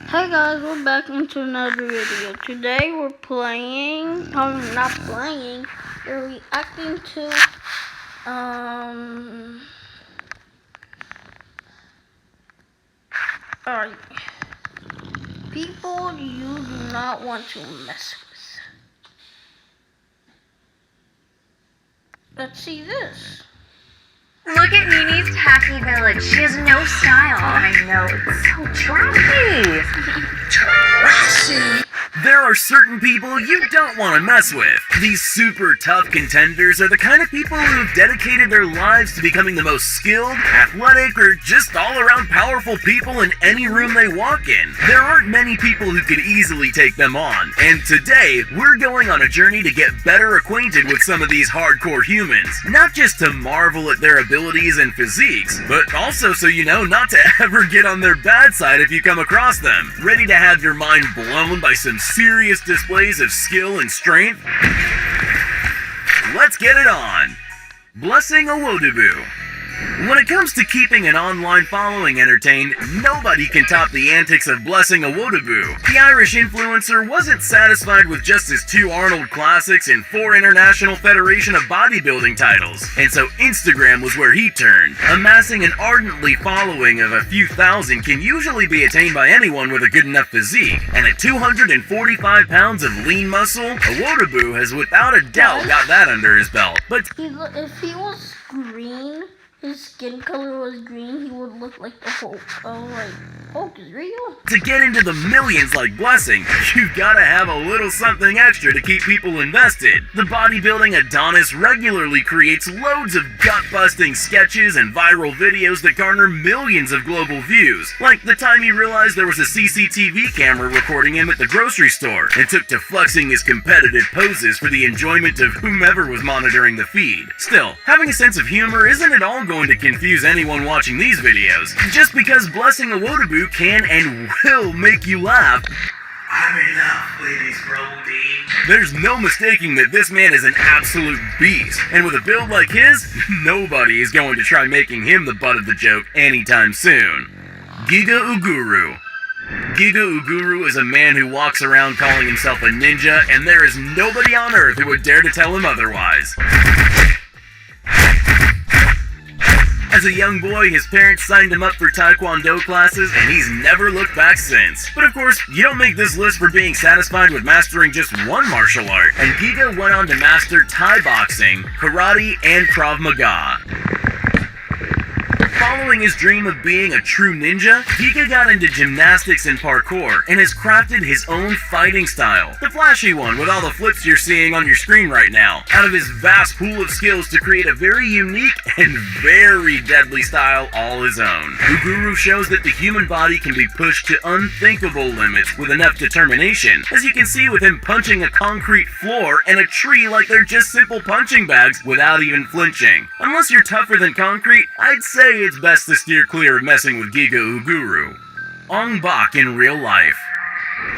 Hi guys, we're back into another video. Today we're playing, not playing, we're reacting to, alright, people you do not want to mess with. Let's see this. Look at Mimi's tacky village. She has no style. I know, it's so trashy. Trashy? There are certain people you don't want to mess with. These super tough contenders are the kind of people who have dedicated their lives to becoming the most skilled, athletic, or just all-around powerful people in any room they walk in. There aren't many people who could easily take them on, and today, we're going on a journey to get better acquainted with some of these hardcore humans. Not just to marvel at their abilities and physiques, but also so you know not to ever get on their bad side if you come across them. Ready to have your mind blown by some serious displays of skill and strength? Let's get it on! Blessing Iwodebu. When it comes to keeping an online following entertained, nobody can top the antics of Blessing Iwodebu. The Irish influencer wasn't satisfied with just his 2 Arnold Classics and 4 International Federation of Bodybuilding titles, and so Instagram was where he turned. Amassing an ardently following of a few thousand can usually be attained by anyone with a good enough physique, and at 245 pounds of lean muscle, Iwodebu has without a doubt got that under his belt. But If he was green, his skin color was green, he would look like the Hulk. Oh, like, Hulk is real? to get into the millions like Blessing, you gotta have a little something extra to keep people invested. The bodybuilding Adonis regularly creates loads of gut-busting sketches and viral videos that garner millions of global views. Like the time he realized there was a CCTV camera recording him at the grocery store, and took to flexing his competitive poses for the enjoyment of whomever was monitoring the feed. Still, having a sense of humor isn't at all going to confuse anyone watching these videos. Just because Blessing Iwodebu can and will make you laugh, I'm enough, ladies Brody. There's no mistaking that this man is an absolute beast, and with a build like his, nobody is going to try making him the butt of the joke anytime soon. Giga Uguru. Giga Uguru is a man who walks around calling himself a ninja, and there is nobody on earth who would dare to tell him otherwise. As a young boy, his parents signed him up for Taekwondo classes, and he's never looked back since. But of course, you don't make this list for being satisfied with mastering just one martial art, and Giga went on to master Thai boxing, karate, and Krav Maga. Following his dream of being a true ninja, Giga got into gymnastics and parkour, and has crafted his own fighting style. The flashy one with all the flips you're seeing on your screen right now. Out of his vast pool of skills to create a very unique and very deadly style all his own. Uguru shows that the human body can be pushed to unthinkable limits with enough determination, as you can see with him punching a concrete floor and a tree like they're just simple punching bags without even flinching. Unless you're tougher than concrete, I'd say it's best to steer clear of messing with Giga Uguru. Ong Bak in real life.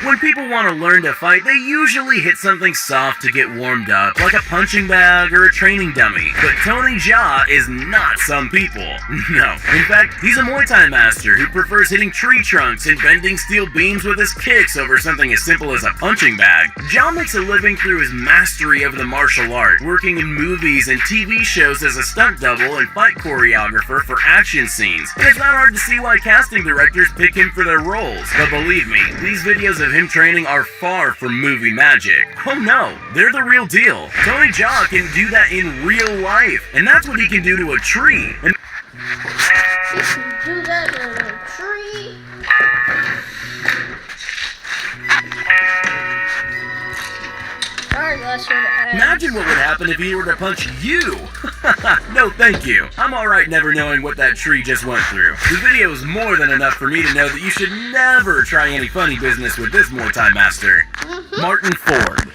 When people want to learn to fight, they usually hit something soft to get warmed up, like a punching bag or a training dummy. But Tony Jaa is not some people. No. In fact, he's a Muay Thai master who prefers hitting tree trunks and bending steel beams with his kicks over something as simple as a punching bag. Jaa makes a living through his mastery of the martial art, working in movies and TV shows as a stunt double and fight choreographer for action scenes. And it's not hard to see why casting directors pick him for their roles. But believe me, these videos of him training are far from movie magic. Oh no, they're the real deal. Tony Jaa can do that in real life, and that's what he can do to a tree. And He can do that in a tree. Alright, that's what I imagine what would happen if he were to punch you. No thank you. I'm alright never knowing what that tree just went through. The video is more than enough for me to know that you should never try any funny business with this Muay Thai master. Martin Ford.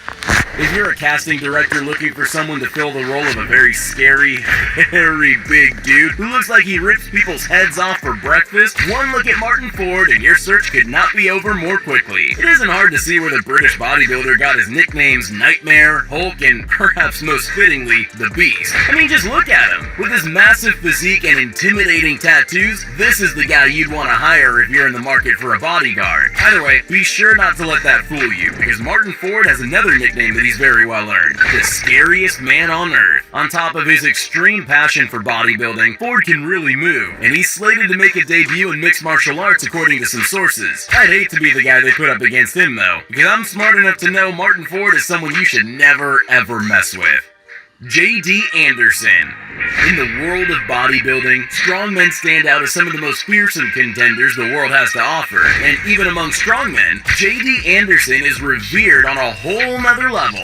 If you're a casting director looking for someone to fill the role of a very scary, hairy big dude who looks like he rips people's heads off for breakfast, one look at Martin Ford and your search could not be over more quickly. It isn't hard to see where the British bodybuilder got his nicknames Nightmare, Hulk, and perhaps most fittingly, the Beast. I mean, just look at him. With his massive physique and intimidating tattoos, this is the guy you'd want to hire if you're in the market for a bodyguard. Either way, be sure not to let that fool you, because Martin Ford has another nickname that he's very well earned: the scariest man on earth. On top of his extreme passion for bodybuilding, Ford can really move, and he's slated to make a debut in mixed martial arts according to some sources. I'd hate to be the guy they put up against him though, because I'm smart enough to know Martin Ford is someone you should never ever mess with. J.D. Anderson. In the world of bodybuilding, strongmen stand out as some of the most fearsome contenders the world has to offer, and even among strongmen, J.D. Anderson is revered on a whole nother level.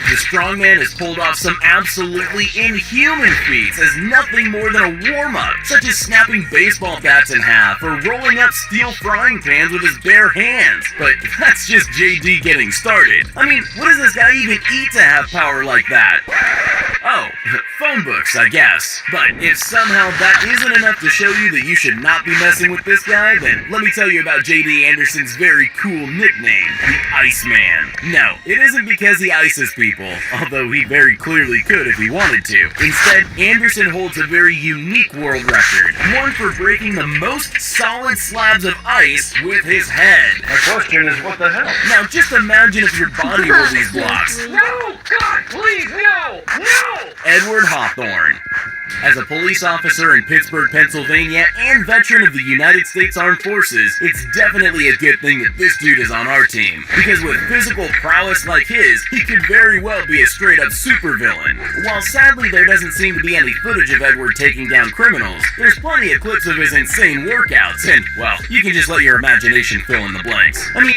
The strongman has pulled off some absolutely inhuman feats as nothing more than a warm-up, such as snapping baseball bats in half or rolling up steel frying pans with his bare hands. But that's just JD getting started. I mean, what does this guy even eat to have power like that? Oh, phone books, I guess. But if somehow that isn't enough to show you that you should not be messing with this guy, then let me tell you about J.D. Anderson's very cool nickname, the Iceman. No, it isn't because he ices people, although he very clearly could if he wanted to. Instead, Anderson holds a very unique world record, one for breaking the most solid slabs of ice with his head. My question is, what the hell? Now just imagine if your body were these blocks. No! God, please, no! No! Edward Hawthorne. As a police officer in Pittsburgh, Pennsylvania, and veteran of the United States Armed Forces, it's definitely a good thing that this dude is on our team. Because with physical prowess like his, he could very well be a straight-up supervillain. While sadly there doesn't seem to be any footage of Edward taking down criminals, there's plenty of clips of his insane workouts, and, well, you can just let your imagination fill in the blanks. I mean...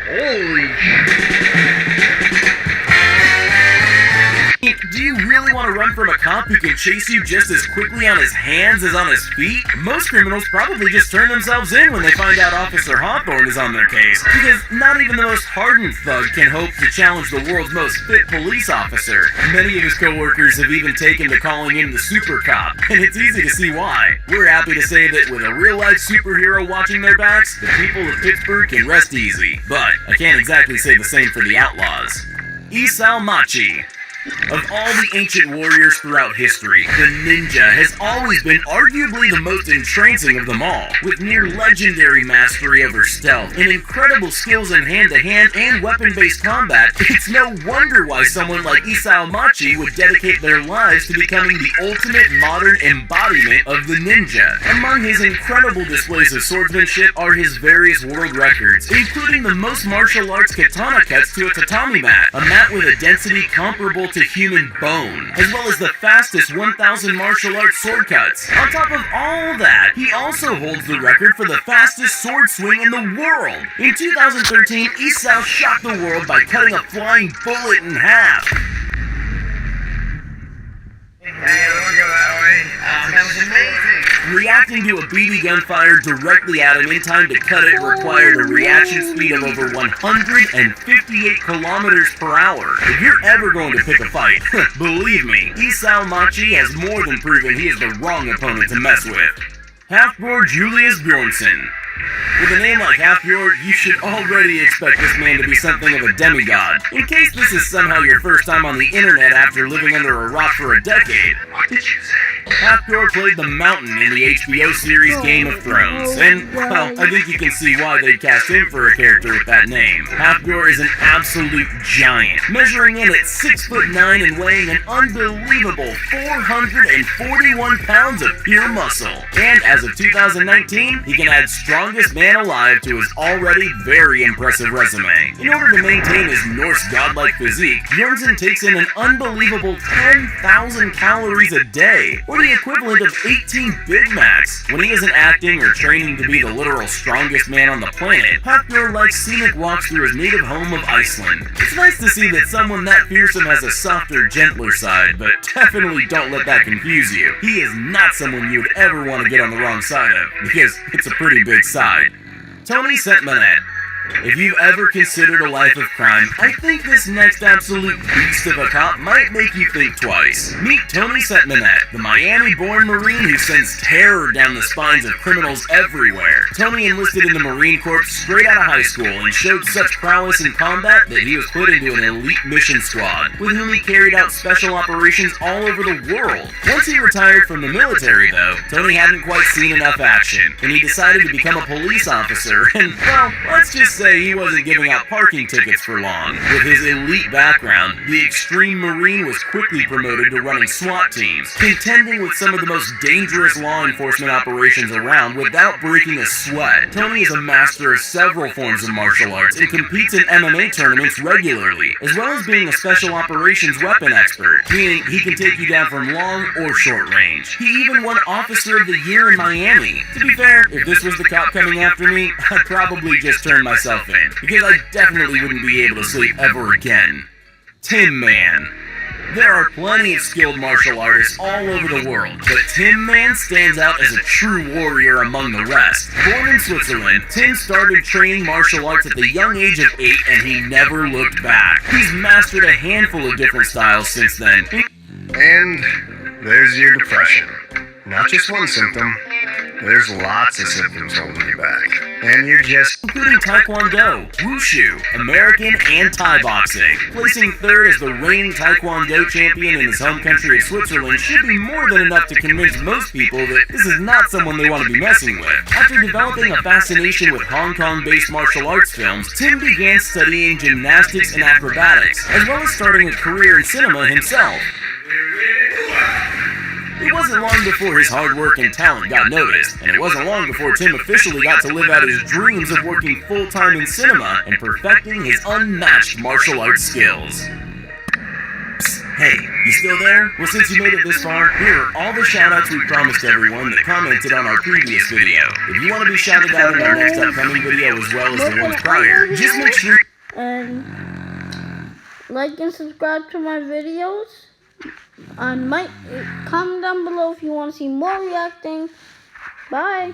Holy shit. Do you really want to run from a cop who can chase you just as quickly on his hands as on his feet? Most criminals probably just turn themselves in when they find out Officer Hawthorne is on their case, because not even the most hardened thug can hope to challenge the world's most fit police officer. Many of his co-workers have even taken to calling him the super cop, and it's easy to see why. We're happy to say that with a real-life superhero watching their backs, the people of Pittsburgh can rest easy. But I can't exactly say the same for the outlaws. Isao Machi. Of all the ancient warriors throughout history, the ninja has always been arguably the most entrancing of them all. With near legendary mastery over stealth and incredible skills in hand-to-hand and weapon-based combat, it's no wonder why someone like Isao Machi would dedicate their lives to becoming the ultimate modern embodiment of the ninja. Among his incredible displays of swordsmanship are his various world records, including the most martial arts katana cuts to a tatami mat, a mat with a density comparable to human bone, as well as the fastest 1,000 martial arts sword cuts. On top of all that, he also holds the record for the fastest sword swing in the world. In 2013, Isao shocked the world by cutting a flying bullet in half. Hey, look at that way. That was amazing. Reacting to a BB gun fired directly at him in time to cut it required a reaction speed of over 158 kilometers per hour. If you're ever going to pick a fight, believe me, Isao Machi has more than proven he is the wrong opponent to mess with. Halfbjord Julius Bjornsson. With a name like Halfbjord, you should already expect this man to be something of a demigod. In case this is somehow your first time on the internet after living under a rock for a decade. What did you say? Halfbjord played the Mountain in the HBO series Game of Thrones, and, well, I think you can see why they'd cast him for a character with that name. Halfbjord is an absolute giant, measuring in at 6'9" and weighing an unbelievable 441 pounds of pure muscle. And as of 2019, he can add strongest man alive to his already very impressive resume. In order to maintain his Norse godlike physique, Bjornsson takes in an unbelievable 10,000 calories a day. Or or the equivalent of 18 Big Macs. When he isn't acting or training to be the literal strongest man on the planet, Höfner likes scenic walks through his native home of Iceland. It's nice to see that someone that fearsome has a softer, gentler side, but definitely don't let that confuse you. He is not someone you would ever want to get on the wrong side of, because it's a pretty big side. Tony Sentmanet. If you've ever considered a life of crime, I think this next absolute beast of a cop might make you think twice. Meet Tony Sentmanet, the Miami-born Marine who sends terror down the spines of criminals everywhere. Tony enlisted in the Marine Corps straight out of high school and showed such prowess in combat that he was put into an elite mission squad, with whom he carried out special operations all over the world. Once he retired from the military, though, Tony hadn't quite seen enough action, and he decided to become a police officer, and, well, let's just say he wasn't giving out parking tickets for long. With his elite background, the extreme Marine was quickly promoted to running SWAT teams, contending with some of the most dangerous law enforcement operations around without breaking a sweat. Tony is a master of several forms of martial arts and competes in MMA tournaments regularly, as well as being a special operations weapon expert, meaning he can take you down from long or short range. He even won Officer of the Year in Miami. To be fair, if this was the cop coming after me, I'd probably just turn myself in, because I definitely wouldn't be able to sleep ever again. Tin Man. There are plenty of skilled martial artists all over the world, but Tin Man stands out as a true warrior among the rest. Born in Switzerland, Tin started training martial arts at the young age of 8 and he never looked back. He's mastered a handful of different styles since then. And there's your depression. Not just one symptom. There's lots of symptoms holding you back. And you're just... including Taekwondo, Wushu, American, and Thai boxing. Placing third as the reigning Taekwondo champion in his home country of Switzerland should be more than enough to convince most people that this is not someone they want to be messing with. After developing a fascination with Hong Kong-based martial arts films, Tim began studying gymnastics and acrobatics, as well as starting a career in cinema himself. It wasn't long before his hard work and talent got noticed, and it wasn't long before Tim officially got to live out his dreams of working full-time in cinema and perfecting his unmatched martial arts skills. Psst, hey, you still there? Well, since you made it this far, here are all the shoutouts we promised everyone that commented on our previous video. If you want to be shouted out in our next upcoming video as well as the ones prior, just make sure... And like and subscribe to my videos. And comment down below if you want to see more reacting. Bye.